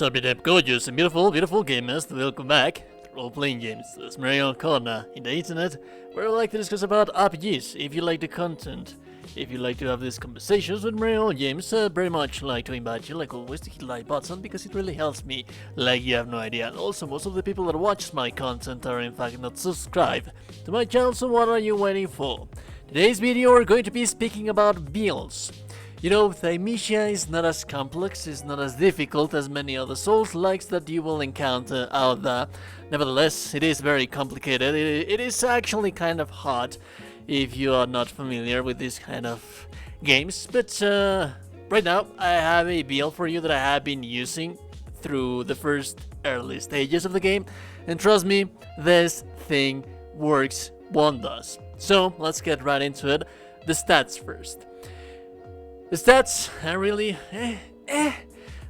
What's up, you gorgeous and beautiful gamers? Welcome back to role-playing games. This is Mario Corner in the internet, where I like to discuss about RPGs. If you like the content, if you like to have these conversations with Mario James, very much like to invite you, like always, to hit the like button because it really helps me, like you have no idea. And also, most of the people that watch my content are in fact not subscribed to my channel, so what are you waiting for? Today's video we're going to be speaking about builds. You know, Thymesia is not as complex, it's not as difficult as many other Souls-likes that you will encounter out there. Nevertheless, it is very complicated. It is actually kind of hard if you are not familiar with this kind of games. But right now, I have a build for you that I have been using through the first early stages of the game. And trust me, this thing works wonders. So, let's get right into it. The stats first. The stats are really,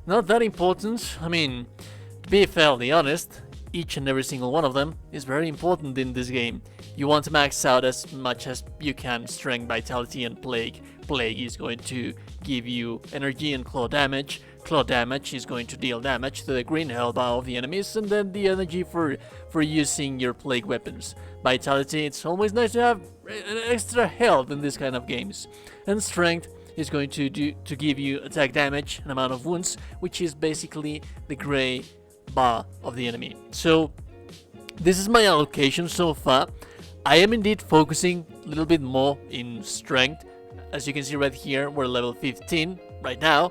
not that important. I mean, to be fairly honest, each and every single one of them is very important in this game. You want to max out as much as you can strength, vitality, and plague. Plague is going to give you energy and claw damage. Claw damage is going to deal damage to the green health bar of the enemies, and then the energy for using your plague weapons. Vitality, it's always nice to have an extra health in this kind of games. And strength is going to give you attack damage and amount of wounds, which is basically the gray bar of the enemy. So this is my allocation so far. I am indeed focusing a little bit more in strength. As you can see right here, we're level 15 right now,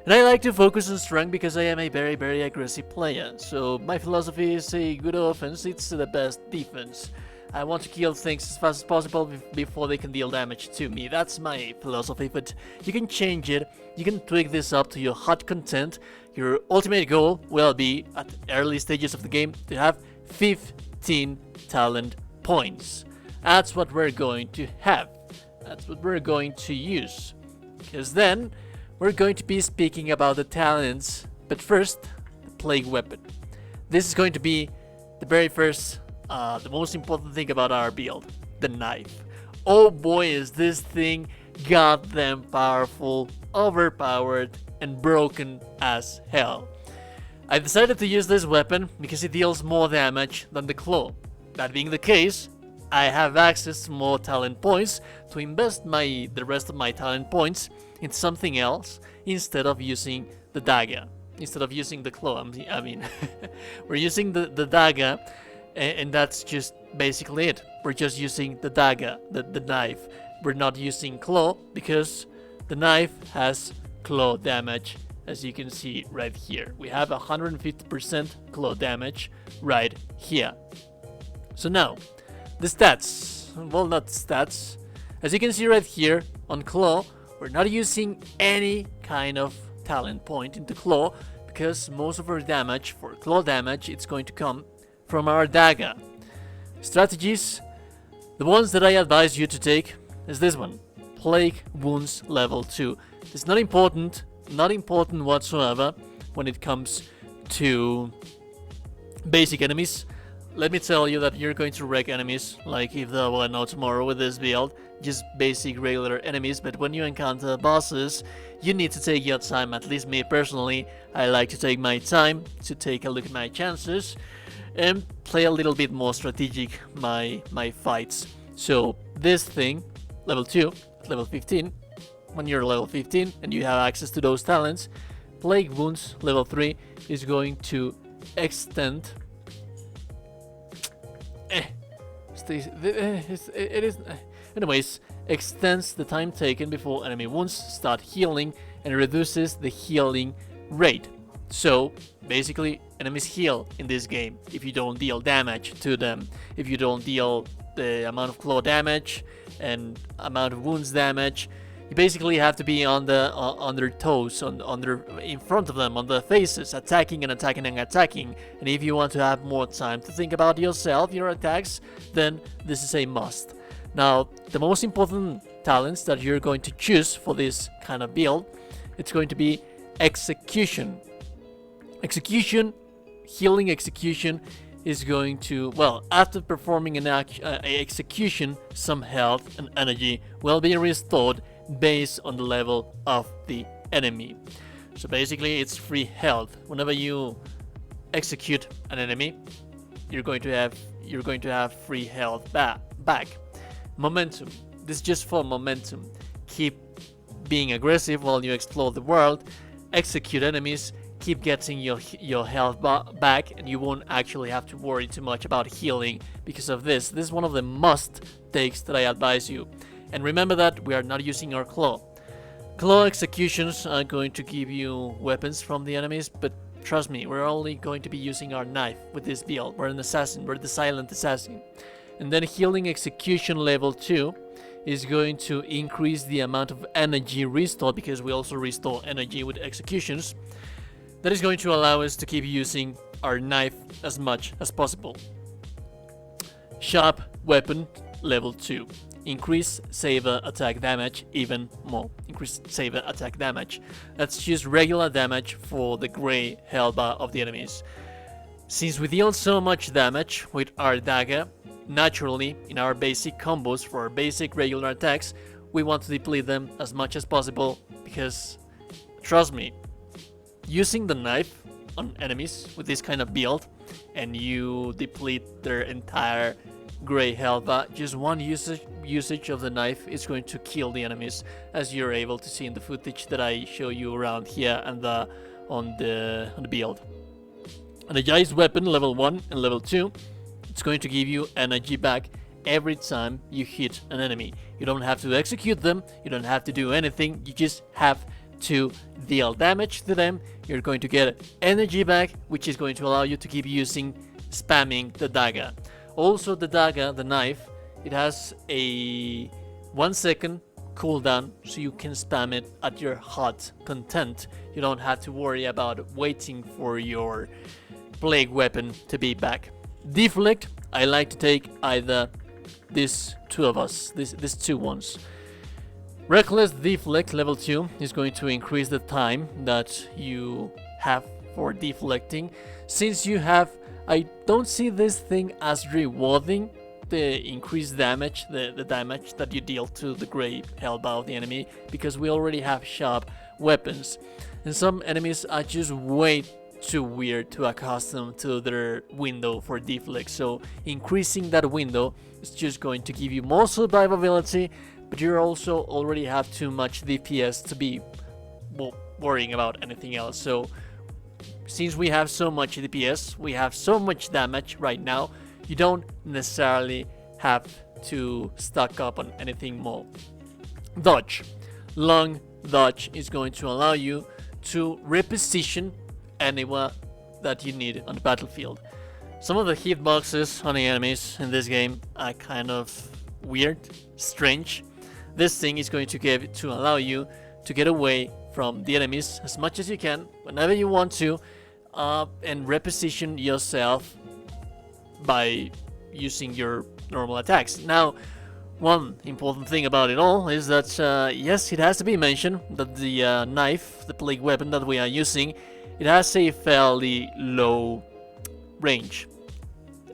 and I like to focus on strength because I am a very aggressive player. So my philosophy is a good offense, it's the best defense. I want to kill things as fast as possible before they can deal damage to me. That's my philosophy, but you can change it. You can tweak this up to your heart content. Your ultimate goal will be, at early stages of the game, to have 15 talent points. That's what we're going to have. That's what we're going to use. Because then, we're going to be speaking about the talents. But first, the plague weapon. This is going to be the very first the most important thing about our build, the knife. Oh boy, is this thing goddamn powerful, overpowered, and broken as hell. I decided to use this weapon because it deals more damage than the claw. That being the case, I have access to more talent points to invest the rest of my talent points in something else instead of using the dagger. Instead of using the claw, I mean, we're using the dagger. And that's just basically it. We're just using the dagger, the knife. We're not using claw because the knife has claw damage, as you can see right here. We have 150% claw damage right here. So now, the stats. Well, not stats. As you can see right here on claw, we're not using any kind of talent point into claw because most of our damage, for claw damage, it's going to come from our dagger. Strategies, the ones that I advise you to take is this one, Plague Wounds level 2. It's not important whatsoever when it comes to basic enemies. Let me tell you that you're going to wreck enemies like if there were no tomorrow with this build, just basic regular enemies, but when you encounter bosses, you need to take your time. At least me personally, I like to take my time to take a look at my chances and play a little bit more strategic my fights. So this thing, level 2, level 15, when you're level 15 and you have access to those talents, Plague Wounds level 3 is going to extend extends the time taken before enemy wounds start healing and reduces the healing rate. So basically, enemies heal in this game if you don't deal damage to them, if you don't deal the amount of claw damage and amount of wounds damage. You basically have to be on their toes, in front of them, on their faces, attacking and attacking and attacking. And if you want to have more time to think about yourself, your attacks, then this is a must. Now, the most important talents that you're going to choose for this kind of build, it's going to be execution. Healing execution is going to, well, after performing an execution, some health and energy will be restored based on the level of the enemy. So basically it's free health. Whenever you execute an enemy, you're going to have free health back. Momentum. This is just for momentum. Keep being aggressive while you explore the world. Execute enemies. Keep getting your health back, and you won't actually have to worry too much about healing because of this. This is one of the must takes that I advise you. And remember that we are not using our claw. Claw executions are going to give you weapons from the enemies, but trust me, we're only going to be using our knife with this build. We're an assassin, we're the silent assassin. And then healing execution level 2 is going to increase the amount of energy restored, because we also restore energy with executions. That is going to allow us to keep using our knife as much as possible. Sharp weapon level 2. Increase saber attack damage even more. Increase saber attack damage. That's just regular damage for the gray health bar of the enemies. Since we deal so much damage with our dagger, naturally in our basic combos for our basic regular attacks, we want to deplete them as much as possible, because trust me, using the knife on enemies with this kind of build and you deplete their entire gray health bar, just one usage of the knife is going to kill the enemies, as you're able to see in the footage that I show you around here and on the build. Energized weapon level 1 and level 2, it's going to give you energy back every time you hit an enemy. You don't have to execute them, you don't have to do anything, you just have to deal damage to them. You're going to get energy back, which is going to allow you to keep spamming the dagger. Also, the dagger, the knife, it has a 1 second cooldown, so you can spam it at your heart's content. You don't have to worry about waiting for your plague weapon to be back. Deflect, I like to take either these two ones. Reckless Deflect level 2 is going to increase the time that you have for deflecting. Since you have, I don't see this thing as rewarding the increased damage, the damage that you deal to the gray health bar of the enemy, because we already have sharp weapons. And some enemies are just way too weird to accustom to their window for deflect, so increasing that window is just going to give you more survivability, but you also already have too much DPS to be worrying about anything else. So since we have so much DPS, we have so much damage right now, you don't necessarily have to stock up on anything more. Dodge. Long dodge is going to allow you to reposition anywhere that you need on the battlefield. Some of the hitboxes on the enemies in this game are kind of weird, strange. This thing is going to allow you to get away from the enemies as much as you can, whenever you want to, and reposition yourself by using your normal attacks. Now, one important thing about it all is that, yes, it has to be mentioned that the knife, the plague weapon that we are using, it has a fairly low range.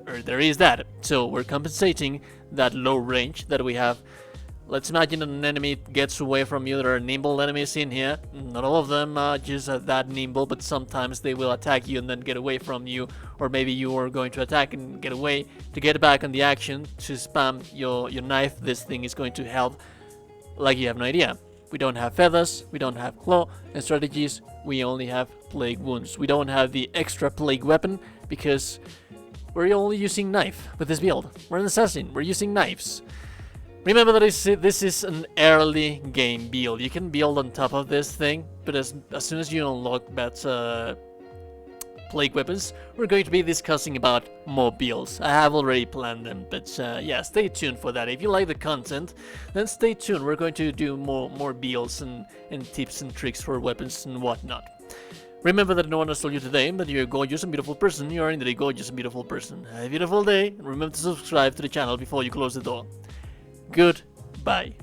Or there is that. So we're compensating that low range that we have. Let's imagine an enemy gets away from you. There are nimble enemies in here. Not all of them are just that nimble, but sometimes they will attack you and then get away from you. Or maybe you are going to attack and get away. To get back on the action, to spam your knife, this thing is going to help like you have no idea. We don't have feathers, we don't have claw and strategies, we only have plague wounds. We don't have the extra plague weapon because we're only using knife with this build. We're an assassin, we're using knives. Remember that this is an early game build. You can build on top of this thing, but as soon as you unlock that plague weapons, we're going to be discussing about more builds. I have already planned them, but yeah, stay tuned for that. If you like the content, then stay tuned. We're going to do more builds and tips and tricks for weapons and whatnot. Remember that no one has told you today that you're a gorgeous and beautiful person. You are indeed a gorgeous and beautiful person. Have a beautiful day, and remember to subscribe to the channel before you close the door. Goodbye.